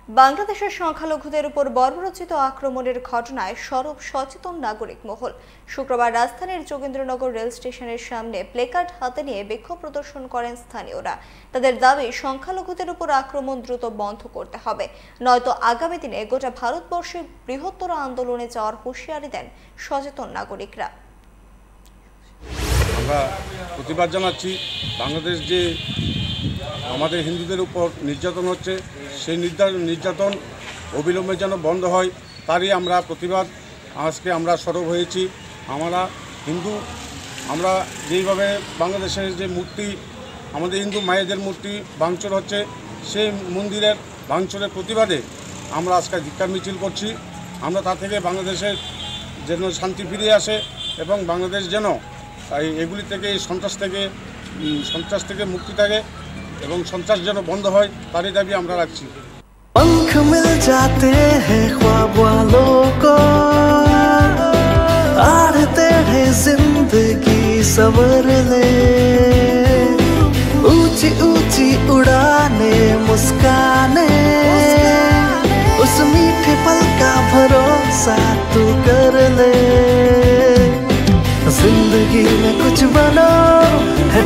বাংলাদেশের সংখ্যালঘুদের উপর বর্বরোচিত আক্রমণের ঘটনায় সরব সচেতন নাগরিক মহল। শুক্রবার রাজধানীর যোগেন্দ্রনগর রেল স্টেশনের সামনে প্লেকার্ড হাতে নিয়ে বিক্ষোভ প্রদর্শন করেন স্থানীয়রা। তাদের দাবি, সংখ্যালঘুদের উপর আক্রমণ দ্রুত বন্ধ করতে হবে, নয়তো আগামী দিনে গোটা ভারতবর্ষে বৃহত্তর আন্দোলনে যাওয়ার হুঁশিয়ারি দেন সচেতন নাগরিকরা। আমরা প্রতিবাদ জানাচ্ছি, বাংলাদেশ যে আমাদের হিন্দুদের উপর নির্যাতন হচ্ছে, সেই নির্যাতন অবিলম্বে যেন বন্ধ হয়, তারই আমরা প্রতিবাদ আজকে আমরা সরব হয়েছি। আমরা হিন্দু, আমরা যেইভাবে বাংলাদেশের যে মূর্তি, আমাদের হিন্দু মায়েদের মূর্তি ভাঙচুর হচ্ছে, সেই মন্দিরের ভাঙচুরের প্রতিবাদে আমরা আজকে ধিক্কার মিছিল করছি। আমরা তা থেকে বাংলাদেশের যেন শান্তি ফিরে আসে এবং বাংলাদেশ যেন এগুলি থেকে সন্ত্রাস থেকে মুক্তি থাকে এবং সন্ত্রাস যেন বন্ধ হয়, তারই দাবি আমরা রাখছি। पंख मिल जाते हैं ख्वाब वालों को, आड़ते हैं जिंदगी सवर ले, ऊंची ऊंची उड़ाने मुस्काने, उस मीठे पल का भरोसा तू कर ले। जिंदगी में कुछ बनो है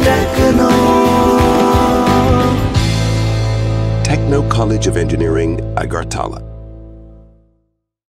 Techno College of Engineering, Agartala.